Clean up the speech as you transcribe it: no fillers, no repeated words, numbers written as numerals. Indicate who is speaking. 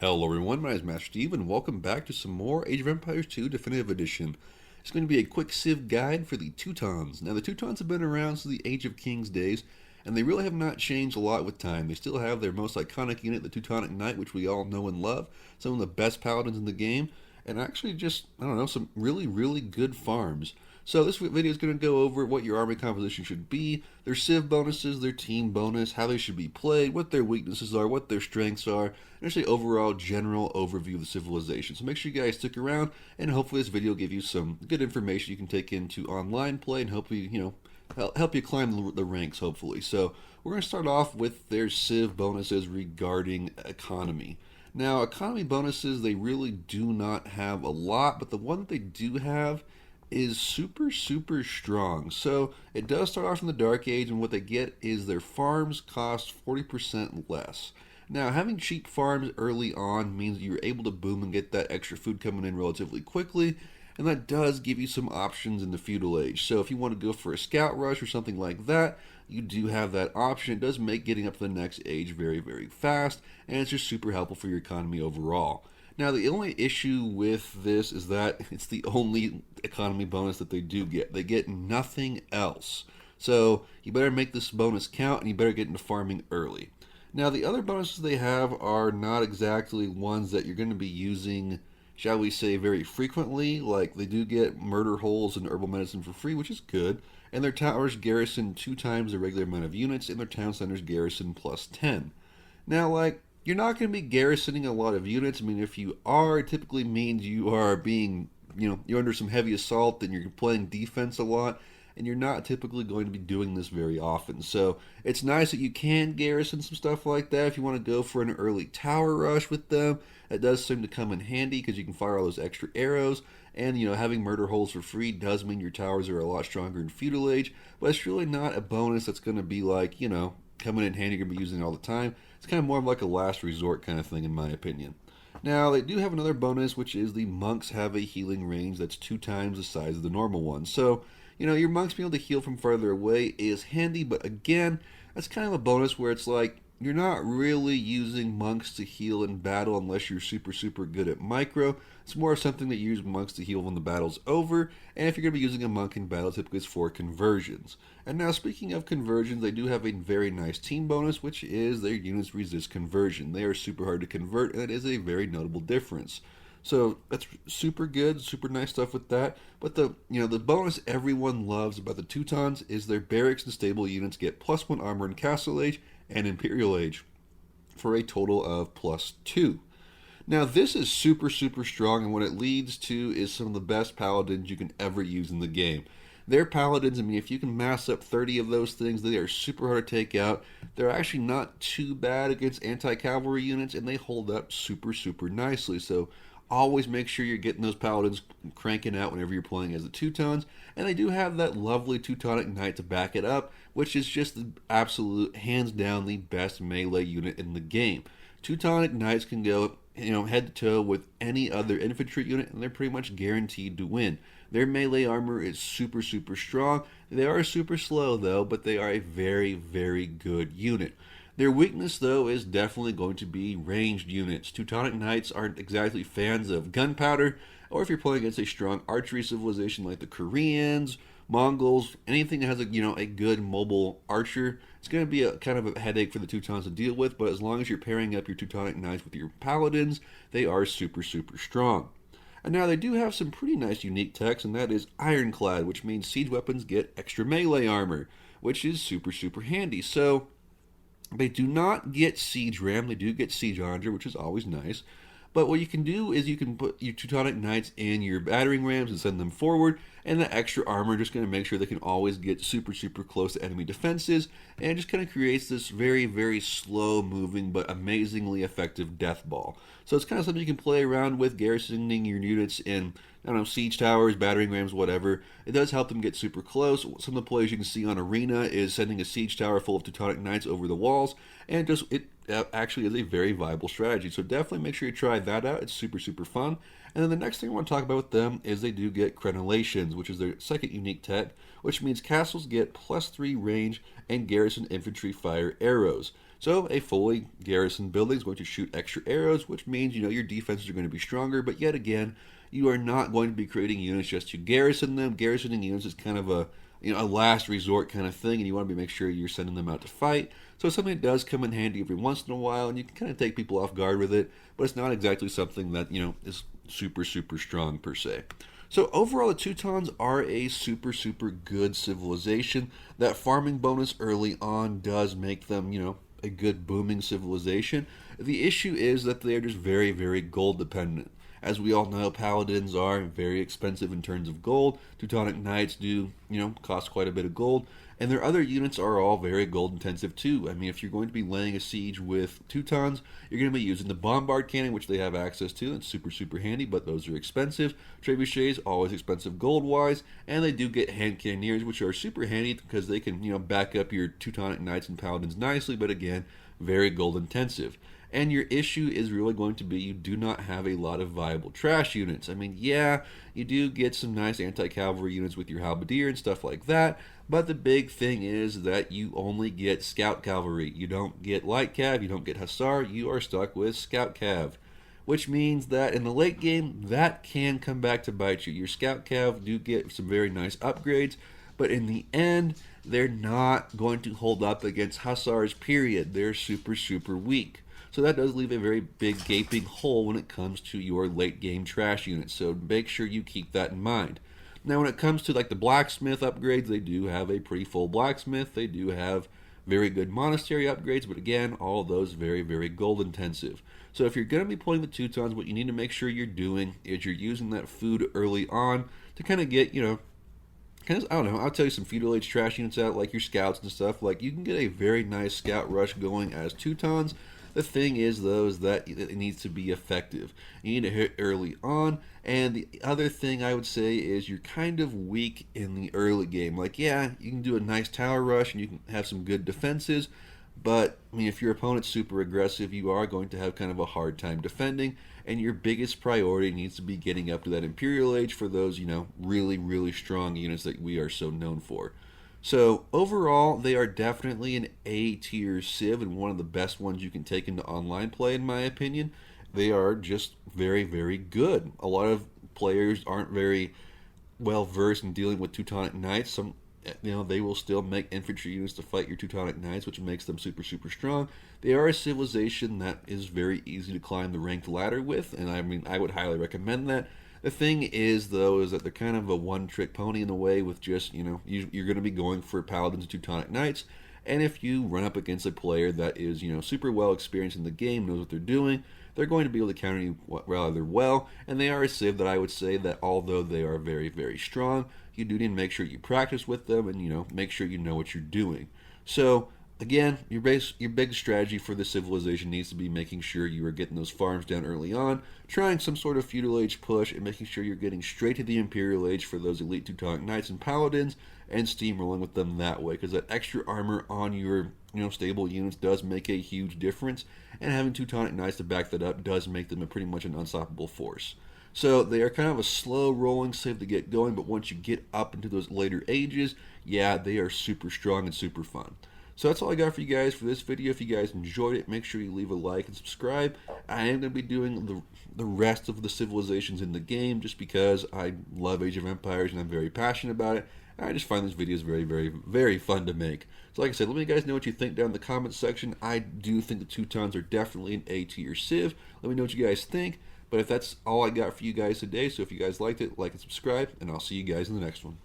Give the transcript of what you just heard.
Speaker 1: Hello everyone, my name is Master Steve, and welcome back to some more Age of Empires 2 Definitive Edition. It's going to be a quick Civ guide for the Teutons. Now, the Teutons have been around since the Age of Kings days, and they really have not changed a lot with time. They still have their most iconic unit, the Teutonic Knight, which we all know and love, some of the best paladins in the game, and actually just, I don't know, some really good farms. So this video is going to go over what your army composition should be, their civ bonuses, their team bonus, how they should be played, what their weaknesses are, what their strengths are, and actually overall general overview of the civilization. So make sure you guys stick around, and hopefully this video will give you some good information you can take into online play and hopefully, help you climb the ranks, hopefully. So we're going to start off with their civ bonuses regarding economy. Now, economy bonuses, they really do not have a lot, but the one that they do have is super strong. So it does start off in the Dark Age, and what they get is their farms cost 40% less. Now, having cheap farms early on means that you're able to boom and get that extra food coming in relatively quickly, and that does give you some options in the feudal age. So if you want to go for a scout rush or something like that, you do have that option. It does make getting up to the next age very fast, and it's just super helpful for your economy overall. Now, the only issue with this is that it's the only economy bonus that they do get. They get nothing else. So you better make this bonus count, and you better get into farming early. Now, the other bonuses they have are not exactly ones that you're going to be using, shall we say, very frequently. Like, they do get murder holes and herbal medicine for free, which is good. And their towers garrison 2 times the regular amount of units, and their town centers garrison plus 10. Now, you're not going to be garrisoning a lot of units. I mean, if you are, it typically means you are being, you're under some heavy assault and you're playing defense a lot, and you're not typically going to be doing this very often. So it's nice that you can garrison some stuff like that if you want to go for an early tower rush with them. It does seem to come in handy because you can fire all those extra arrows, and having murder holes for free does mean your towers are a lot stronger in feudal age, but it's really not a bonus that's going to be coming in handy, you're going to be using it all the time. It's kind of more of like a last resort kind of thing, in my opinion. Now, they do have another bonus, which is the monks have a healing range that's 2 times the size of the normal one. So, your monks being able to heal from farther away is handy, but again, that's kind of a bonus where it's like, you're not really using monks to heal in battle unless you're super good at micro. It's more of something that you use monks to heal when the battle's over, and if you're going to be using a monk in battle, typically it's for conversions. And now, speaking of conversions, they do have a very nice team bonus, which is their units resist conversion. They are super hard to convert, and it is a very notable difference. So that's super good, super nice stuff with that. But the bonus everyone loves about the Teutons is their barracks and stable units get +1 armor in Castle Age and Imperial Age for a total of +2. Now, this is super strong, and what it leads to is some of the best paladins you can ever use in the game. Their paladins, I mean, if you can mass up 30 of those things, they are super hard to take out. They're actually not too bad against anti-cavalry units, and they hold up super nicely. So always make sure you're getting those paladins cranking out whenever you're playing as the Teutons. And they do have that lovely Teutonic Knight to back it up, which is just the absolute, hands down, the best melee unit in the game. Teutonic Knights can go, head to toe with any other infantry unit, and they're pretty much guaranteed to win. Their melee armor is super strong. They are super slow, though, but they are a very good unit. Their weakness, though, is definitely going to be ranged units. Teutonic Knights aren't exactly fans of gunpowder, or if you're playing against a strong archery civilization like the Koreans, Mongols, anything that has a good mobile archer, it's going to be a kind of a headache for the Teutons to deal with, but as long as you're pairing up your Teutonic Knights with your paladins, they are super strong. And now they do have some pretty nice unique techs, and that is Ironclad, which means siege weapons get extra melee armor, which is super handy. So they do not get Siege Ram, they do get Siege Onager, which is always nice. But what you can do is you can put your Teutonic Knights in your battering rams and send them forward, and the extra armor just going to make sure they can always get super close to enemy defenses, and it just kind of creates this very slow moving but amazingly effective death ball. So it's kind of something you can play around with, garrisoning your units in, siege towers, battering rams, whatever. It does help them get super close. Some of the plays you can see on Arena is sending a siege tower full of Teutonic Knights over the walls, and it actually is a very viable strategy. So definitely make sure you try that out. It's super fun. And then the next thing I want to talk about with them is they do get crenellations, which is their second unique tech, which means castles get +3 range and garrison infantry fire arrows. So a fully garrisoned building is going to shoot extra arrows, which means your defenses are going to be stronger. But yet again, you are not going to be creating units just to garrison them. Garrisoning units is kind of a last resort kind of thing, and you want to make sure you're sending them out to fight. So it's something that does come in handy every once in a while, and you can kind of take people off guard with it. But it's not exactly something that is super strong per se. So overall, the Teutons are a super good civilization. That farming bonus early on does make them a good booming civilization. The issue is that they are just very gold dependent. As we all know, paladins are very expensive in terms of gold. Teutonic knights do, cost quite a bit of gold. And their other units are all very gold intensive too. I mean, if you're going to be laying a siege with Teutons, you're going to be using the bombard cannon, which they have access to. It's super handy, but those are expensive. Trebuchets, always expensive gold-wise. And they do get hand cannoneers, which are super handy because they can, back up your Teutonic knights and paladins nicely, but again, very gold intensive. And your issue is really going to be you do not have a lot of viable trash units. I mean, yeah, you do get some nice anti-cavalry units with your halberdier and stuff like that, but the big thing is that you only get scout cavalry. You don't get light cav, you don't get hussar, you are stuck with scout cav. Which means that in the late game, that can come back to bite you. Your scout cav do get some very nice upgrades, but in the end, they're not going to hold up against hussars, period. They're super weak. So that does leave a very big gaping hole when it comes to your late game trash units. So make sure you keep that in mind. Now when it comes to like the blacksmith upgrades, they do have a pretty full blacksmith. They do have very good monastery upgrades, but again, all of those very gold intensive. So if you're going to be pulling the Teutons, what you need to make sure you're doing is you're using that food early on to kind of get, I don't know, I'll tell you some feudal age trash units out, like your scouts and stuff. Like you can get a very nice scout rush going as Teutons. The thing is, though, is that it needs to be effective. You need to hit early on, and the other thing I would say is you're kind of weak in the early game. Like, yeah, you can do a nice tower rush, and you can have some good defenses, but, I mean, if your opponent's super aggressive, you are going to have kind of a hard time defending, and your biggest priority needs to be getting up to that Imperial Age for those, really strong units that we are so known for. So overall, they are definitely an A-tier civ and one of the best ones you can take into online play, in my opinion. They are just very good. A lot of players aren't very well versed in dealing with Teutonic knights. Some, they will still make infantry units to fight your Teutonic knights, which makes them super strong. They are a civilization that is very easy to climb the ranked ladder with, and I mean, I would highly recommend that. The thing is, though, is that they're kind of a one-trick pony in a way with just, you're going to be going for paladins and Teutonic knights, and if you run up against a player that is, super well experienced in the game, knows what they're doing, they're going to be able to counter you rather well, and they are a civ that I would say that although they are very strong, you do need to make sure you practice with them and, make sure you know what you're doing. So, again, your big strategy for this civilization needs to be making sure you are getting those farms down early on, trying some sort of feudal age push, and making sure you're getting straight to the Imperial Age for those elite Teutonic knights and paladins, and steamrolling with them that way, because that extra armor on your stable units does make a huge difference, and having Teutonic knights to back that up does make them pretty much an unstoppable force. So they are kind of a slow rolling civ to get going, but once you get up into those later ages, yeah, they are super strong and super fun. So that's all I got for you guys for this video. If you guys enjoyed it, make sure you leave a like and subscribe. I am going to be doing the rest of the civilizations in the game just because I love Age of Empires and I'm very passionate about it. I just find these videos very fun to make. So like I said, let me guys know what you think down in the comments section. I do think the Teutons are definitely an A-tier civ. Let me know what you guys think. But if that's all I got for you guys today, so if you guys liked it, like and subscribe, and I'll see you guys in the next one.